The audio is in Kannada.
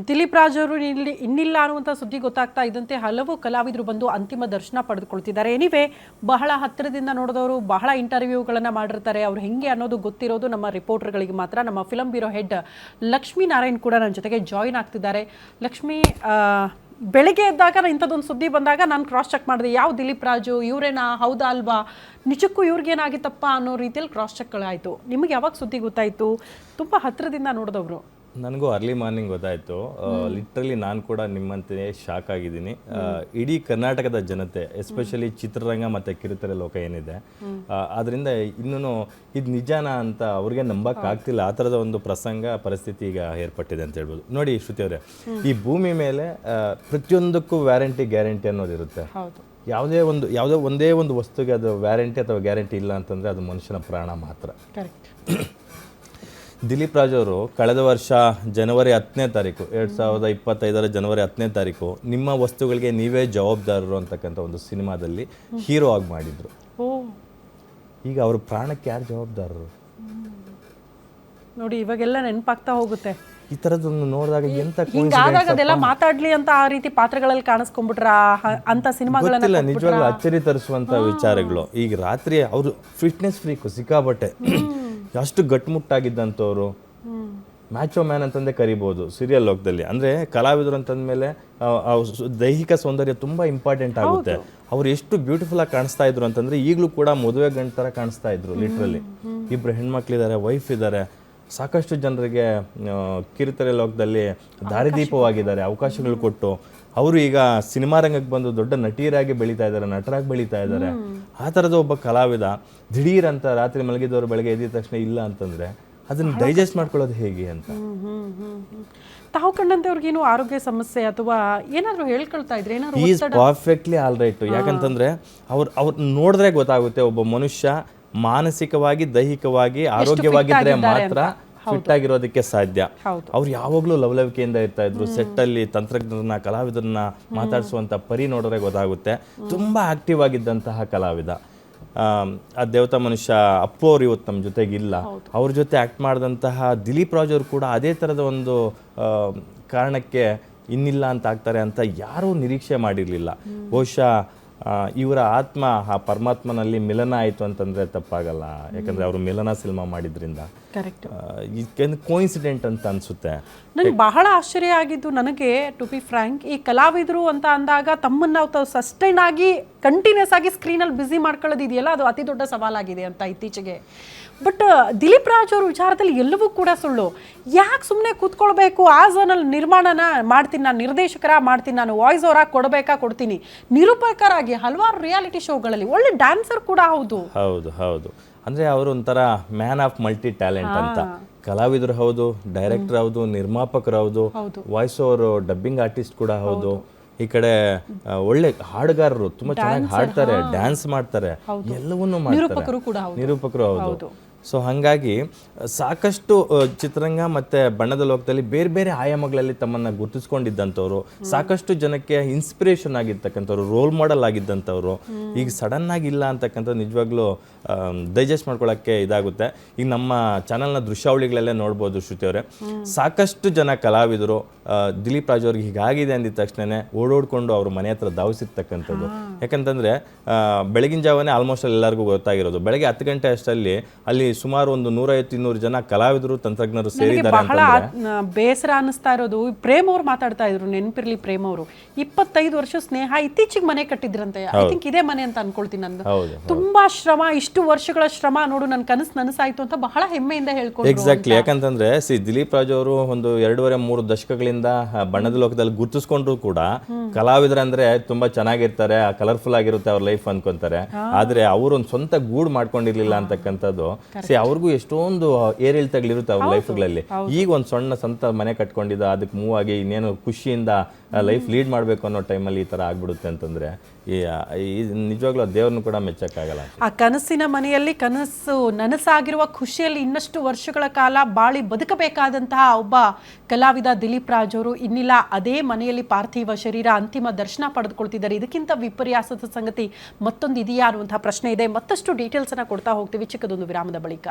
ದಿಲೀಪ್ ರಾಜ್ ಅವರು ಇನ್ನಿಲ್ಲ ಅನ್ನುವಂಥ ಸುದ್ದಿ ಗೊತ್ತಾಗ್ತಾ ಇದ್ದಂತೆ ಹಲವು ಕಲಾವಿದರು ಬಂದು ಅಂತಿಮ ದರ್ಶನ ಪಡೆದುಕೊಳ್ತಿದ್ದಾರೆ. ಎನಿವೆ, ಬಹಳ ಹತ್ತಿರದಿಂದ ನೋಡಿದವರು ಬಹಳ ಇಂಟರ್ವ್ಯೂಗಳನ್ನು ಮಾಡಿರ್ತಾರೆ. ಅವ್ರು ಹೆಂಗೆ ಅನ್ನೋದು ಗೊತ್ತಿರೋದು ನಮ್ಮ ರಿಪೋರ್ಟರ್ಗಳಿಗೆ ಮಾತ್ರ. ನಮ್ಮ film bureau head Lakshmi Narayan ಕೂಡ ನನ್ನ ಜೊತೆಗೆ ಜಾಯಿನ್ ಆಗ್ತಿದ್ದಾರೆ. ಲಕ್ಷ್ಮಿ, ಬೆಳಿಗ್ಗೆ ಎದ್ದಾಗ ಇಂಥದ್ದೊಂದು ಸುದ್ದಿ ಬಂದಾಗ ನಾನು ಕ್ರಾಸ್ ಚೆಕ್ ಮಾಡಿದೆ, ಯಾವ ದಿಲೀಪ್ ರಾಜು ಇವರೇನಾ, ಹೌದಾ ಅಲ್ವಾ, ನಿಜಕ್ಕೂ ಇವ್ರಿಗೇನಾಗಿತ್ತಪ್ಪ ಅನ್ನೋ ರೀತಿಯಲ್ಲಿ ಕ್ರಾಸ್ ಚೆಕ್ಗಳಾಯಿತು. ನಿಮಗೆ ಯಾವಾಗ ಸುದ್ದಿ ಗೊತ್ತಾಯಿತು? ತುಂಬ ಹತ್ತಿರದಿಂದ ನೋಡಿದವರು. ನನಗೂ ಅರ್ಲಿ ಮಾರ್ನಿಂಗ್ ಗೊತ್ತಾಯಿತು. ಲಿಟ್ರಲಿ ನಾನು ಕೂಡ ನಿಮ್ಮಂತೆ ಶಾಕ್ ಆಗಿದ್ದೀನಿ. ಇಡೀ ಕರ್ನಾಟಕದ ಜನತೆ, ಎಸ್ಪೆಷಲಿ ಚಿತ್ರರಂಗ ಮತ್ತು ಕಿರುತೆರೆ ಲೋಕ ಏನಿದೆ, ಅದರಿಂದ ಇನ್ನೂ ಇದು ನಿಜಾನ ಅಂತ ಅವ್ರಿಗೆ ನಂಬಕ್ಕಾಗ್ತಿಲ್ಲ. ಆ ಥರದ ಒಂದು ಪರಿಸ್ಥಿತಿ ಈಗ ಏರ್ಪಟ್ಟಿದೆ ಅಂತ ಹೇಳ್ಬೋದು. ನೋಡಿ ಶ್ರುತಿ ಅವರೇ, ಈ ಭೂಮಿ ಮೇಲೆ ಪ್ರತಿಯೊಂದಕ್ಕೂ ಗ್ಯಾರಂಟಿ ಅನ್ನೋದಿರುತ್ತೆ. ಯಾವುದೇ ಒಂದೇ ಒಂದು ವಸ್ತುಗೆ ಅದು ವ್ಯಾರಂಟಿ ಅಥವಾ ಗ್ಯಾರಂಟಿ ಇಲ್ಲ ಅಂತಂದರೆ ಅದು ಮನುಷ್ಯನ ಪ್ರಾಣ ಮಾತ್ರ. ದಿಲೀಪ್ ರಾಜ್ ಅವರು ಕಳೆದ ವರ್ಷ ಜನವರಿ 10ನೇ ತಾರೀಕು 2025 ಜನವರಿ 10ನೇ ತಾರೀಕು ನಿಮ್ಮ ವಸ್ತುಗಳಿಗೆ ನೀವೇ ಜವಾಬ್ದಾರರು ಅಂತಕ್ಕಂಥ ಒಂದು ಸಿನಿಮಾದಲ್ಲಿ ಹೀರೋ ಆಗಿ ಮಾಡಿದ್ರು. ಈಗ ಅವ್ರ ಪ್ರಾಣಕ್ಕೆ ಯಾರು ಜವಾಬ್ದಾರರು ನೋಡಿ, ಇವಾಗೆಲ್ಲ ನೆನಪಾಗ್ತಾ ಹೋಗುತ್ತೆ. ಈ ಥರದೊಂದು ನೋಡಿದಾಗ ಅದೆಲ್ಲ ಮಾತಾಡ್ಲಿ ಅಂತ ಆ ರೀತಿ ಪಾತ್ರಗಳಲ್ಲಿ ಕಾಣಿಸ್ಕೊಂಡ್ಬಿಟ್ರ ಅಂತ ಸಿನಿಮಾಗಳನ್ನ ನಿಜವಾಗ್ಲೂ ಅಚ್ಚರಿ ತರಿಸುವಂತ ವಿಚಾರಗಳು. ಈಗ ರಾತ್ರಿ ಅವರು ಫಿಟ್ನೆಸ್ ಫ್ರೀಕು ಸಿಕ್ಕಾಬಟ್ಟೆ, ಅಷ್ಟು ಗಟ್ಟುಮುಟ್ಟಾಗಿದ್ದಂಥವ್ರು, ಮ್ಯಾಚೋ ಮ್ಯಾನ್ ಅಂತಂದೇ ಕರಿಬೋದು ಸೀರಿಯಲ್ ಲೋಕದಲ್ಲಿ. ಅಂದರೆ ಕಲಾವಿದರು ಅಂತಂದಮೇಲೆ ದೈಹಿಕ ಸೌಂದರ್ಯ ತುಂಬ ಇಂಪಾರ್ಟೆಂಟ್ ಆಗುತ್ತೆ. ಅವ್ರು ಎಷ್ಟು ಬ್ಯೂಟಿಫುಲ್ ಆಗಿ ಕಾಣಿಸ್ತಾ ಇದ್ರು ಅಂತಂದರೆ ಈಗಲೂ ಕೂಡ ಮದುವೆ ಗಂಡ ಥರ ಕಾಣಿಸ್ತಾ ಇದ್ರು. ಲಿಟ್ರಲಿ ಇಬ್ಬರು ಹೆಣ್ಮಕ್ಳಿದ್ದಾರೆ, ವೈಫ್ ಇದ್ದಾರೆ, ಸಾಕಷ್ಟು ಜನರಿಗೆ ಕಿರುತೆರೆ ಲೋಕದಲ್ಲಿ ದಾರಿದೀಪವಾಗಿದ್ದಾರೆ, ಅವಕಾಶಗಳು ಕೊಟ್ಟು ಅವರು ಈಗ ಸಿನಿಮಾ ರಂಗಕ್ಕೆ ಬಂದು ದೊಡ್ಡ ನಟಿಯರಾಗಿ ಬೆಳೀತಾ ಇದ್ದಾರೆ, ನಟರಾಗಿ ಬೆಳೀತಾ ಇದ್ದಾರೆ. ಆ ಥರದ ಒಬ್ಬ ಕಲಾವಿದ ದಿಢೀರ್ ಅಂತ ರಾತ್ರಿ ಮಲಗಿದವರು ಬೆಳಗ್ಗೆ ಎದ್ದ ತಕ್ಷಣ ಇಲ್ಲ ಅಂತಂದರೆ ಅದನ್ನು ಡೈಜೆಸ್ಟ್ ಮಾಡ್ಕೊಳ್ಳೋದು ಹೇಗೆ ಅಂತ. ತಾವು ಕಂಡಂತೆ ಅವ್ರಿಗೇನು ಆರೋಗ್ಯ ಸಮಸ್ಯೆ ಅಥವಾ ಏನಾದರೂ ಹೇಳ್ಕೊಳ್ತಾ ಇದ್ರೆ? Is perfectly all right. ಯಾಕಂತಂದರೆ ಅವ್ರು ನೋಡಿದ್ರೆ ಗೊತ್ತಾಗುತ್ತೆ ಒಬ್ಬ ಮನುಷ್ಯ ಮಾನಸಿಕವಾಗಿ ದೈಹಿಕವಾಗಿ ಆರೋಗ್ಯವಾಗಿದ್ರೆ ಮಾತ್ರ ಫಿಟ್ ಆಗಿರೋದಕ್ಕೆ ಸಾಧ್ಯ. ಅವ್ರು ಯಾವಾಗಲೂ ಲವಲವಿಕೆಯಿಂದ ಇರ್ತಾ ಇದ್ರು. ಸೆಟ್ಟಲ್ಲಿ ತಂತ್ರಜ್ಞರನ್ನ, ಕಲಾವಿದರನ್ನ ಮಾತಾಡಿಸುವಂಥ ಪರಿ ನೋಡಿದ್ರೆ ಗೊತ್ತಾಗುತ್ತೆ. ತುಂಬ ಆಕ್ಟಿವ್ ಆಗಿದ್ದಂತಹ ಕಲಾವಿದ. ಆ ದೇವತಾ ಮನುಷ್ಯ ಅಪ್ಪು ಅವರು ಇವತ್ತು ನಮ್ಮ ಜೊತೆಗಿಲ್ಲ. ಅವ್ರ ಜೊತೆ ಆ್ಯಕ್ಟ್ ಮಾಡಿದಂತಹ ದಿಲೀಪ್ ರಾಜ್ ಅವರು ಕೂಡ ಅದೇ ಥರದ ಒಂದು ಕಾರಣಕ್ಕೆ ಇನ್ನಿಲ್ಲ ಅಂತ ಆಗ್ತಾರೆ ಅಂತ ಯಾರೂ ನಿರೀಕ್ಷೆ ಮಾಡಿರಲಿಲ್ಲ. ಬಹುಶಃ ಇವರ ಆತ್ಮ ಆ ಪರಮಾತ್ಮನಲ್ಲಿ ಮಿಲನ ಆಯಿತು ಅಂತಂದರೆ ತಪ್ಪಾಗಲ್ಲ. ಯಾಕಂದರೆ ಅವರು ಮಿಲನ ಸಿನಿಮಾ ಮಾಡಿದ್ರಿಂದ ಕೋಇನ್ಸಿಡೆಂಟ್ ಅಂತ ಅನಿಸುತ್ತೆ. ನನಗೆ ಬಹಳ ಆಶ್ಚರ್ಯ ಆಗಿದ್ದು, ನನಗೆ ಟು ಬಿ ಫ್ರ್ಯಾಂಕ್, ಈ ಕಲಾವಿದರು ಅಂತ ಅಂದಾಗ ತಮ್ಮನ್ನು ತಾವು ಸಸ್ಟೈನ್ ಆಗಿ ಕಂಟಿನ್ಯೂಸ್ ಆಗಿ ಸ್ಕ್ರೀನಲ್ಲಿ ಬ್ಯುಸಿ ಮಾಡ್ಕೊಳ್ಳೋದು ಇದೆಯಲ್ಲ, ಅದು ಅತಿ ದೊಡ್ಡ ಸವಾಲಾಗಿದೆ ಅಂತ ಇತ್ತೀಚೆಗೆ. ಬಟ್ ದಿಲೀಪ್ ರಾಜ್ ಅವ್ರ ವಿಚಾರದಲ್ಲಿ ಎಲ್ಲವೂ ಕೂಡ ಸುಳ್ಳು. ಯಾಕೆ ಸುಮ್ಮನೆ ಕೂತ್ಕೊಳ್ಬೇಕು? ಆ ಝೋನಲ್ಲಿ ನಿರ್ಮಾಣನ ಮಾಡ್ತೀನಿ ನಾನು, ನಿರ್ದೇಶಕರ ಮಾಡ್ತೀನಿ ನಾನು, ವಾಯ್ಸ್ ಓವರಾಗಿ ಕೊಡ್ತೀನಿ, ನಿರೂಪಕರಾಗಿ ಹಲವಾರು ರಿಯಾಲಿಟಿ ಶೋಗಳಲ್ಲಿ ಒಳ್ಳೆ ಡ್ಯಾನ್ಸರ್ ಕೂಡ ಹೌದು. ಹೌದು ಅಂದರೆ ಅವರು ಒಂಥರ ಮ್ಯಾನ್ ಆಫ್ ಮಲ್ಟಿ ಟ್ಯಾಲೆಂಟ್ ಅಂತ. ಕಲಾವಿದರು ಹೌದು, ಡೈರೆಕ್ಟರ್ ಹೌದು, ನಿರ್ಮಾಪಕರು ಹೌದು, ವಾಯ್ಸ್ ಓವರ್ ಡಬ್ಬಿಂಗ್ ಆರ್ಟಿಸ್ಟ್ ಕೂಡ ಹೌದು. ಈ ಕಡೆ ಒಳ್ಳೆ ಹಾಡುಗಾರರು, ತುಂಬಾ ಚೆನ್ನಾಗಿ ಹಾಡ್ತಾರೆ, ಡ್ಯಾನ್ಸ್ ಮಾಡ್ತಾರೆ, ಎಲ್ಲವನ್ನೂ ಮಾಡ್ತಾರೆ, ನಿರೂಪಕರು ಹೌದು. ಸೊ ಹಾಗಾಗಿ ಸಾಕಷ್ಟು ಚಿತ್ರರಂಗ ಮತ್ತು ಬಣ್ಣದ ಲೋಕದಲ್ಲಿ ಬೇರೆ ಬೇರೆ ಆಯಾಮಗಳಲ್ಲಿ ತಮ್ಮನ್ನು ಗುರುತಿಸ್ಕೊಂಡಿದ್ದಂಥವ್ರು, ಸಾಕಷ್ಟು ಜನಕ್ಕೆ ಇನ್ಸ್ಪಿರೇಷನ್ ಆಗಿರ್ತಕ್ಕಂಥವ್ರು, ರೋಲ್ ಮಾಡೆಲ್ ಆಗಿದ್ದಂಥವ್ರು ಈಗ ಸಡನ್ನಾಗಿ ಇಲ್ಲ ಅಂತಕ್ಕಂಥದ್ದು ನಿಜವಾಗ್ಲೂ ಡೈಜೆಸ್ಟ್ ಮಾಡ್ಕೊಳ್ಳೋಕ್ಕೆ ಇದಾಗುತ್ತೆ. ಈಗ ನಮ್ಮ ಚಾನಲ್ನ ದೃಶ್ಯಾವಳಿಗಳಲ್ಲೇ ನೋಡ್ಬೋದು ಶ್ರುತಿ ಅವರೇ, ಸಾಕಷ್ಟು ಜನ ಕಲಾವಿದರು ದಿಲೀಪ್ ರಾಜ್ ಅವ್ರಿಗೆ ಹೀಗಾಗಿದೆ ಅಂದಿದ ತಕ್ಷಣ ಓಡೋಡ್ಕೊಂಡು ಅವ್ರ ಮನೆ ಹತ್ರ ಧಾವಿಸಿರ್ತಕ್ಕಂಥದ್ದು. ಯಾಕಂತಂದರೆ ಬೆಳಗಿನ ಜಾವನೇ ಆಲ್ಮೋಸ್ಟ್ ಎಲ್ಲರಿಗೂ ಗೊತ್ತಾಗಿರೋದು. ಬೆಳಗ್ಗೆ 10 ಗಂಟೆ ಅಷ್ಟರಲ್ಲಿ ಅಲ್ಲಿ ಸುಮಾರು ಒಂದು 150-200 ಜನ ಕಲಾವಿದರು, ತಂತ್ರಜ್ಞರು ಸೇರಿದ್ದಾರೆ. ಬಹಳ ಬೇಸರ ಅನ್ನಿಸ್ತಾ ಇರೋದು, ಪ್ರೇಮ್ ಅವ್ರು ಮಾತಾಡ್ತಾ ಇದ್ರು, ನೆನಪಿರ್ಲಿ ಪ್ರೇಮ್ ಅವರು 25 ವರ್ಷ ಸ್ನೇಹ, ಇತ್ತೀಚೆಗೆ ಮನೆ ಕಟ್ಟಿದ್ರಂತೆ. ಐ ಥಿಂಕ್ ಇದೇ ಮನೆ ಅಂತ ಅನ್ಕೊಳ್ತೀನಿ. ನಂದು ತುಂಬಾ ಶ್ರಮ, ಇಷ್ಟು ವರ್ಷಗಳ ಶ್ರಮ ನೋಡು, ನನ್ನ ನನಸಾಯ್ತು ಅಂತ ಬಹಳ ಹೆಮ್ಮೆಯಿಂದ ಹೇಳ್ಕೊಂಡು. ಎಕ್ಸಾಕ್ಟ್ಲಿ. ಯಾಕಂತಂದ್ರೆ ದಿಲೀಪ್ ರಾಜ್ ಅವರು ಒಂದು 2.5-3 ದಶಕಗಳಿಂದ ಬಣ್ಣದ ಲೋಕದಲ್ಲಿ ಗುರುತಿಸ್ಕೊಂಡ್ರು ಕೂಡ ಕಲಾವಿದರಂದ್ರೆ ತುಂಬಾ ಚೆನ್ನಾಗಿರ್ತಾರೆ, ಕಲರ್ಫುಲ್ ಆಗಿರುತ್ತೆ ಅವ್ರ ಲೈಫ್ ಅನ್ಕೊಂತಾರೆ. ಆದ್ರೆ ಅವರು ಒಂದು ಸ್ವಂತ ಗೂಡು ಮಾಡ್ಕೊಂಡಿರ್ಲಿಲ್ಲ ಅಂತಕ್ಕಂಥದ್ದು. ಅವ್ರಿಗೂ ಎಷ್ಟೊಂದು ಏರಿಳಿತಗಳಿರುತ್ತೆ ಅವ್ರ ಲೈಫ್ಗಳಲ್ಲಿ. ಈಗ ಒಂದು ಸ್ವಂತ ಮನೆ ಕಟ್ಕೊಂಡಿದ್ದ, ಅದಕ್ಕೆ ಮೂವ್ ಆಗಿ ಇನ್ನೇನು ಖುಷಿಯಿಂದ ಲೈಫ್ ಲೀಡ್ ಮಾಡಬೇಕು ಅನ್ನೋ ಟೈಮಲ್ಲಿ ಈ ಥರ ಆಗ್ಬಿಡುತ್ತೆ ಅಂತಂದರೆ ನಿಜವಾಗ್ಲೂ ದೇವ್ರನ್ನು ಕೂಡ ಮೆಚ್ಚಕ್ಕಾಗಲ್ಲ. ಆ ಕನಸಿನ ಮನೆಯಲ್ಲಿ ನನಸಾಗಿರುವ ಖುಷಿಯಲ್ಲಿ ಇನ್ನಷ್ಟು ವರ್ಷಗಳ ಕಾಲ ಬಾಳಿ ಬದುಕಬೇಕಾದಂತಹ ಒಬ್ಬ ಕಲಾವಿದ ದಿಲೀಪ್ ರಾಜ್ ಅವರು ಇನ್ನಿಲ್ಲ. ಅದೇ ಮನೆಯಲ್ಲಿ ಪಾರ್ಥಿವ ಶರೀರ ಅಂತಿಮ ದರ್ಶನ ಪಡೆದುಕೊಳ್ತಿದ್ದಾರೆ. ಇದಕ್ಕಿಂತ ವಿಪರ್ಯಾಸದ ಸಂಗತಿ ಮತ್ತೊಂದು ಇದೆಯಾ ಅನ್ನುವಂತಹ ಪ್ರಶ್ನೆ ಇದೆ. ಮತ್ತಷ್ಟು ಡೀಟೇಲ್ಸ್ ಅನ್ನ ಕೊಡ್ತಾ ಹೋಗ್ತೀವಿ ಚಿಕ್ಕದೊಂದು ವಿರಾಮದ ಬಳಿಕ.